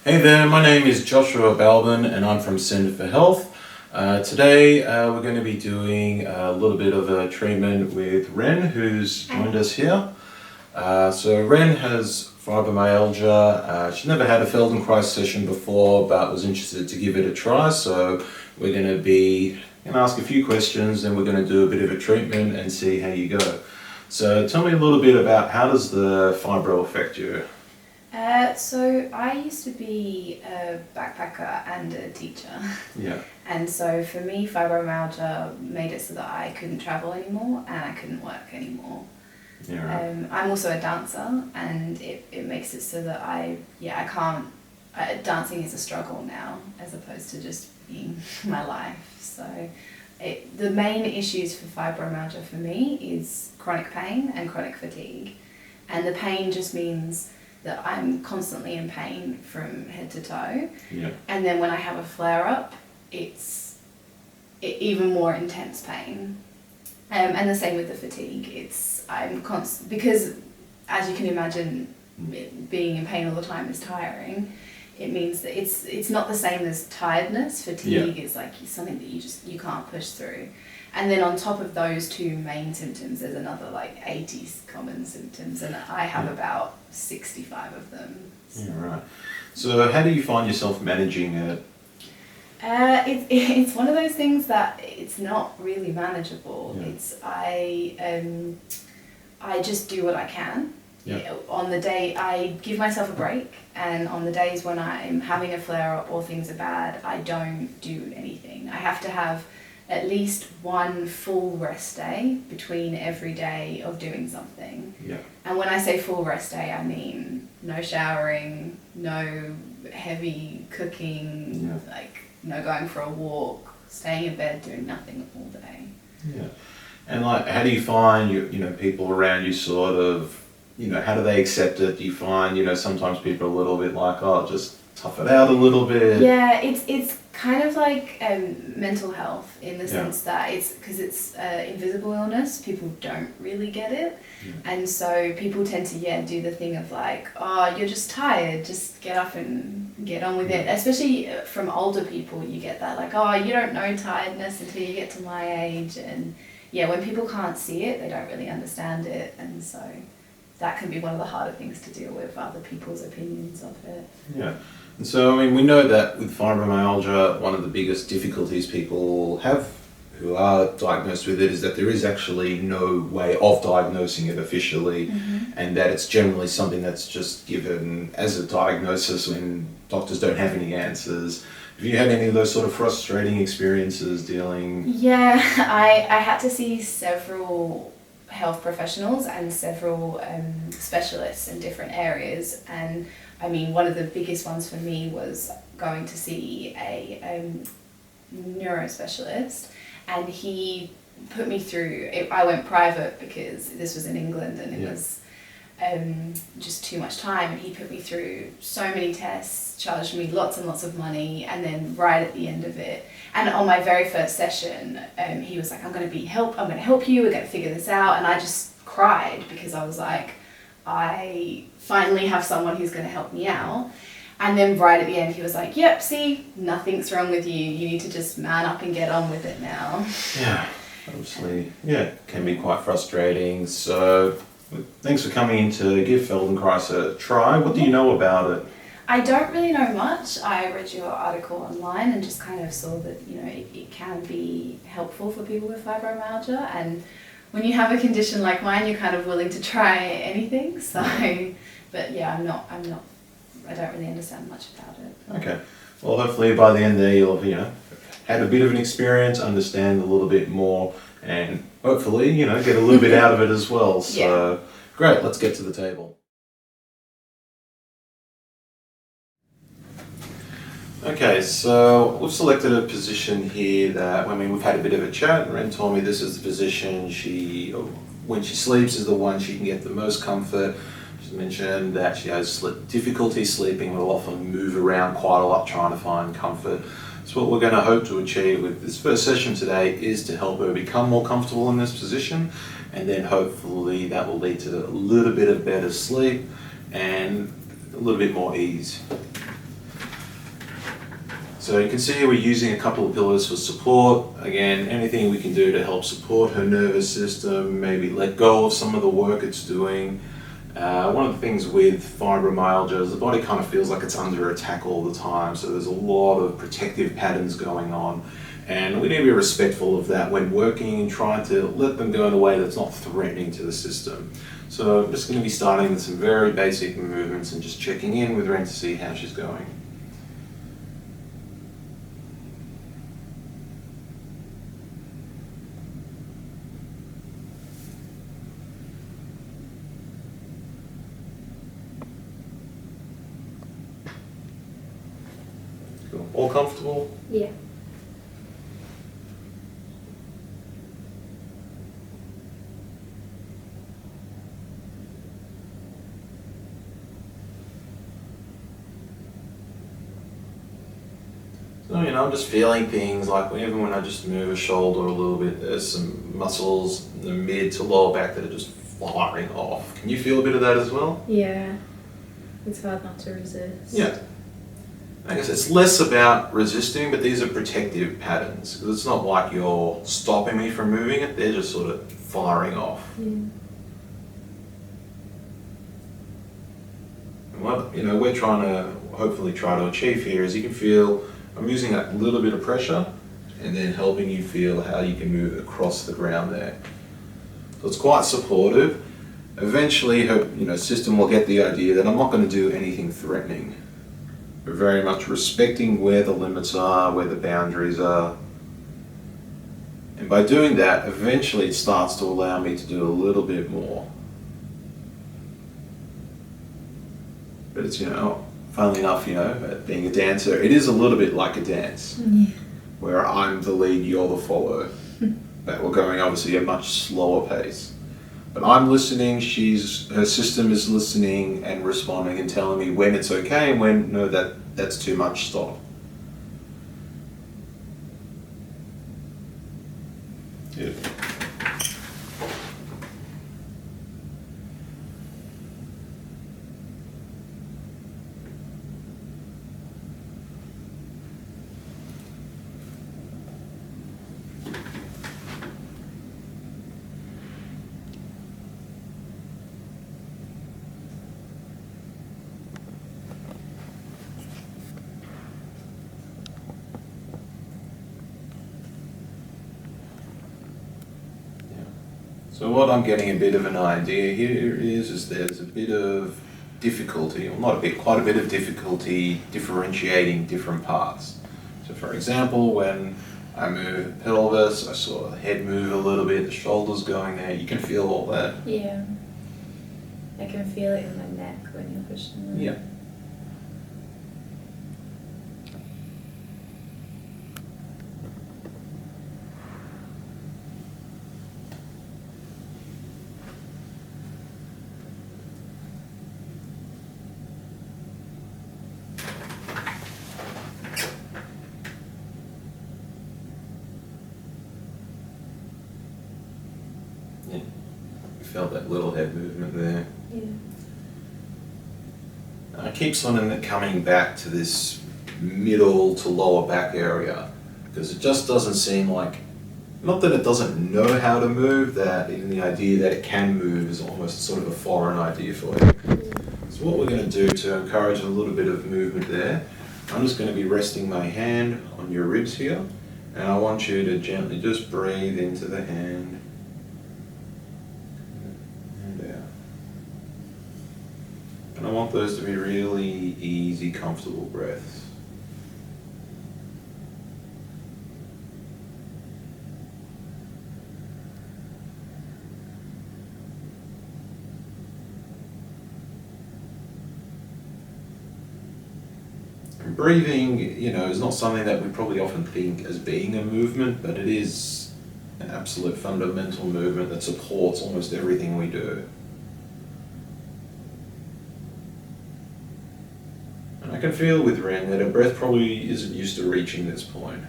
Hey there, my name is Joshua Balbin and I'm from Centre for Health. Today we're going to be doing a little bit of a treatment with Ren, who's joined us here. So Ren has fibromyalgia. She's never had a Feldenkrais session before but was interested to give it a try, so we're going to ask a few questions and we're going to do a bit of a treatment and see how you go. So tell me a little bit about how does the fibro affect you? So I used to be a backpacker and a teacher. Yeah. And so for me, fibromyalgia made it so that I couldn't travel anymore and I couldn't work anymore. Yeah, right. I'm also a dancer, and it makes it so that I can't, dancing is a struggle now as opposed to just being my life. So the main issues for fibromyalgia for me is chronic pain and chronic fatigue. And the pain just means that I'm constantly in pain from head to toe. Yeah. And then when I have a flare-up, it's even more intense pain. And the same with the fatigue. Because as you can imagine, being in pain all the time is tiring. It means that it's not the same as tiredness. Fatigue is like something that you can't push through. And then on top of those two main symptoms, there's another like 80 common symptoms, and I have about 65 of them. Yeah, right. So how do you find yourself managing it? It's one of those things that it's not really manageable. Yeah. I just do what I can. Yeah. On the day I give myself a break, and on the days when I'm having a flare or things are bad, I don't do anything. I have to have at least one full rest day between every day of doing something. Yeah. And when I say full rest day, I mean no showering, no heavy cooking, like no going for a walk, staying in bed, doing nothing all day. Yeah. And like, how do you find people around you sort of, how do they accept it? Do you find, sometimes people are a little bit like, oh, just tough it out a little bit? Yeah, it's kind of like mental health in the sense that because it's invisible illness, people don't really get it. Yeah. And so people tend to do the thing of like, oh, you're just tired, just get up and get on with it. Especially from older people, you get that like, oh, you don't know tiredness until you get to my age. And when people can't see it, they don't really understand it, and so that can be one of the harder things to deal with, other people's opinions of it. Yeah. And so, we know that with fibromyalgia, one of the biggest difficulties people have who are diagnosed with it is that there is actually no way of diagnosing it officially, and that it's generally something that's just given as a diagnosis when doctors don't have any answers. Have you had any of those sort of frustrating experiences dealing? Yeah, I had to see several health professionals and several specialists in different areas, and one of the biggest ones for me was going to see a neurospecialist, and he put me through I went private because this was in England and it was just too much time, and he put me through so many tests, charged me lots and lots of money, and then right at the end of it, and on my very first session, he was like, I'm going to help you, we're going to figure this out. And I just cried because I was like, I finally have someone who's going to help me out. And then right at the end, he was like, yep, see, nothing's wrong with you. You need to just man up and get on with it now. Yeah, obviously, it can be quite frustrating. So thanks for coming in to give Feldenkrais a try. What do you know about it? I don't really know much. I read your article online and just kind of saw that, it can be helpful for people with fibromyalgia. And when you have a condition like mine, you're kind of willing to try anything. So, but I don't really understand much about it. Okay. Well, hopefully by the end there you'll have, had a bit of an experience, understand a little bit more, and hopefully, get a little bit out of it as well. So, great, let's get to the table. Okay, so we've selected a position here that, we've had a bit of a chat. Ren told me this is the position when she sleeps, is the one she can get the most comfort. She mentioned that she has difficulty sleeping, will often move around quite a lot trying to find comfort. So what we're going to hope to achieve with this first session today is to help her become more comfortable in this position, and then hopefully that will lead to a little bit of better sleep and a little bit more ease. So you can see we're using a couple of pillars for support. Again, anything we can do to help support her nervous system, maybe let go of some of the work it's doing. One of the things with fibromyalgia is the body kind of feels like it's under attack all the time, so there's a lot of protective patterns going on, and we need to be respectful of that when working and trying to let them go in a way that's not threatening to the system. So I'm just going to be starting with some very basic movements and just checking in with Ren to see how she's going. Cool. All comfortable? Yeah. So, I'm just feeling things like even when I just move a shoulder a little bit, there's some muscles in the mid to lower back that are just firing off. Can you feel a bit of that as well? Yeah. It's hard not to resist. Yeah. I guess it's less about resisting, but these are protective patterns. Because it's not like you're stopping me from moving it, they're just sort of firing off. Yeah. And what we're trying to hopefully try to achieve here is you can feel I'm using that little bit of pressure and then helping you feel how you can move across the ground there. So it's quite supportive. Eventually her system will get the idea that I'm not going to do anything threatening. We're very much respecting where the limits are, where the boundaries are. And by doing that, eventually it starts to allow me to do a little bit more. But it's, funnily enough, being a dancer, it is a little bit like a dance. Yeah. Where I'm the lead, you're the follow. But we're going obviously a much slower pace. But I'm listening, her system is listening and responding and telling me when it's okay and when, no, that's too much, stop. Yeah. So what I'm getting a bit of an idea here is there's a bit of difficulty, or not a bit, quite a bit of difficulty differentiating different parts. So for example, when I move the pelvis, I saw the head move a little bit, the shoulders going there, you can feel all that. Yeah. I can feel it in my neck when you're pushing them. Yeah. Felt that little head movement there. Yeah. I keep sort of coming back to this middle to lower back area because it just doesn't seem like, not that it doesn't know how to move, that even the idea that it can move is almost sort of a foreign idea for you. So what we're going to do to encourage a little bit of movement there, I'm just going to be resting my hand on your ribs here, and I want you to gently just breathe into the hand. And I want those to be really easy, comfortable breaths. And breathing, is not something that we probably often think as being a movement, but it is an absolute fundamental movement that supports almost everything we do. I can feel with Ren that her breath probably isn't used to reaching this point.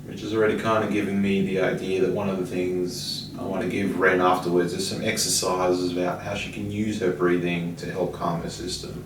We're is already kind of giving me the idea that one of the things I want to give Ren afterwards is some exercises about how she can use her breathing to help calm her system.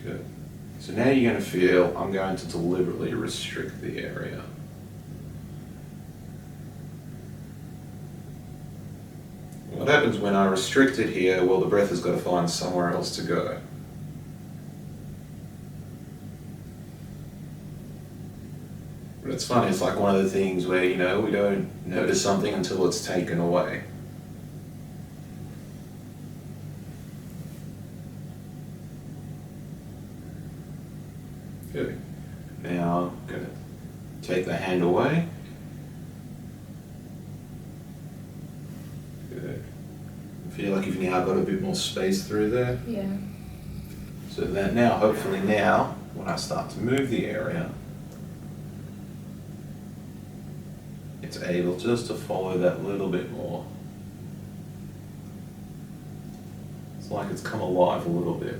Good. So now you're going to feel I'm going to deliberately restrict the area. What happens when I restrict it here? Well, the breath has got to find somewhere else to go. But it's funny, it's like one of the things where, we don't notice something until it's taken away. Good. Now, I'm going to take the hand away. Good. I feel like you've now got a bit more space through there. Yeah. So that now, hopefully now, when I start to move the area, it's able just to follow that little bit more. It's like it's come alive a little bit.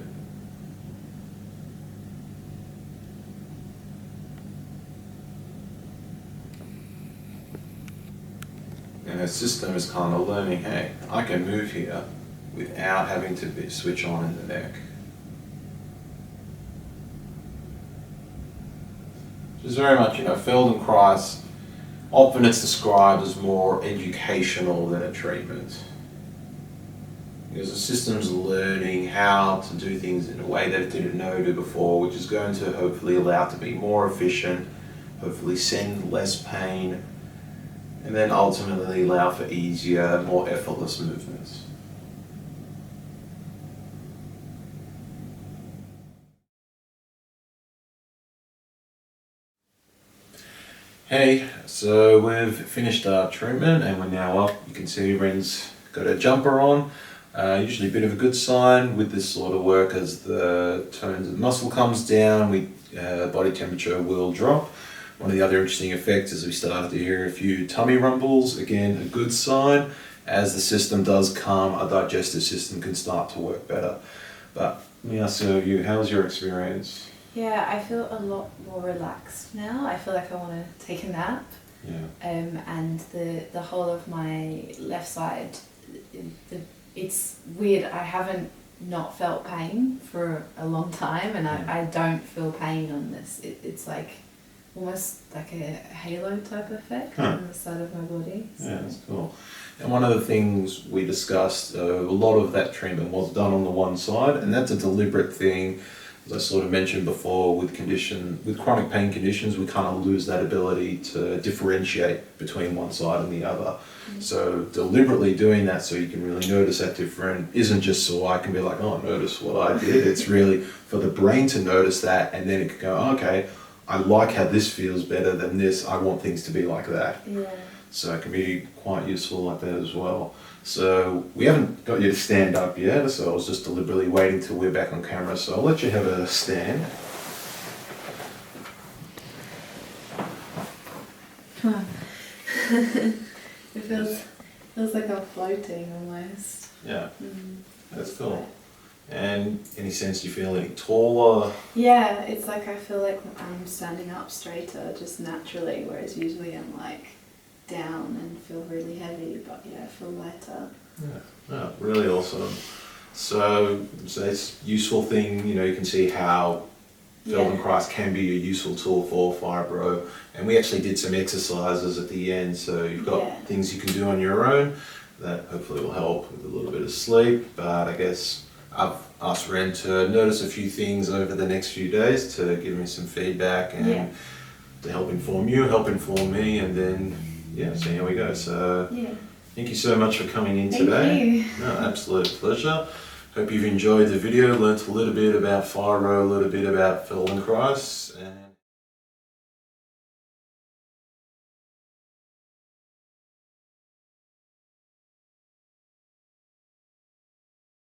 And the system is kind of learning, hey, I can move here without having to switch on in the neck. Which is very much, Feldenkrais, often it's described as more educational than a treatment. Because the system's learning how to do things in a way that it didn't know to before, which is going to hopefully allow it to be more efficient, hopefully send less pain, and then ultimately allow for easier, more effortless movements. Hey, so we've finished our treatment and we're now up. You can see Ren's got a jumper on. Usually a bit of a good sign with this sort of work. As the tones of the muscle comes down, body temperature will drop. One of the other interesting effects is we started to hear a few tummy rumbles. Again, a good sign. As the system does calm, our digestive system can start to work better. But let me ask you, how's your experience? Yeah, I feel a lot more relaxed now. I feel like I want to take a nap. Yeah. And the whole of my left side, it's weird. I haven't not felt pain for a long time, and I don't feel pain on this. It's like almost like a halo type effect on the side of my body. So. Yeah, that's cool. And one of the things we discussed, a lot of that treatment was done on the one side, and that's a deliberate thing. As I sort of mentioned before, with chronic pain conditions, we kind of lose that ability to differentiate between one side and the other. So deliberately doing that so you can really notice that different isn't just so I can be like, oh, notice what I did. It's really for the brain to notice that, and then it can go, okay, I like how this feels better than this. I want things to be like that. Yeah. So it can be quite useful like that as well. So we haven't got you to stand up yet, so I was just deliberately waiting till we're back on camera. So I'll let you have a stand. It feels like I'm floating almost. Yeah, that's cool. And any sense you feel any taller? Yeah, it's like I feel like I'm standing up straighter just naturally, whereas usually I'm like down and feel really heavy, but yeah, I feel lighter. Yeah, really awesome. So it's a useful thing, you can see how Feldenkrais can be a useful tool for fibro. And we actually did some exercises at the end, so you've got things you can do on your own that hopefully will help with a little bit of sleep. But I guess I've asked Ren to notice a few things over the next few days to give me some feedback and to help inform you, help inform me, and then see how we go. So thank you so much for coming in today. Thank you. No, absolute pleasure. Hope you've enjoyed the video, learnt a little bit about fibro, a little bit about Feldenkrais. And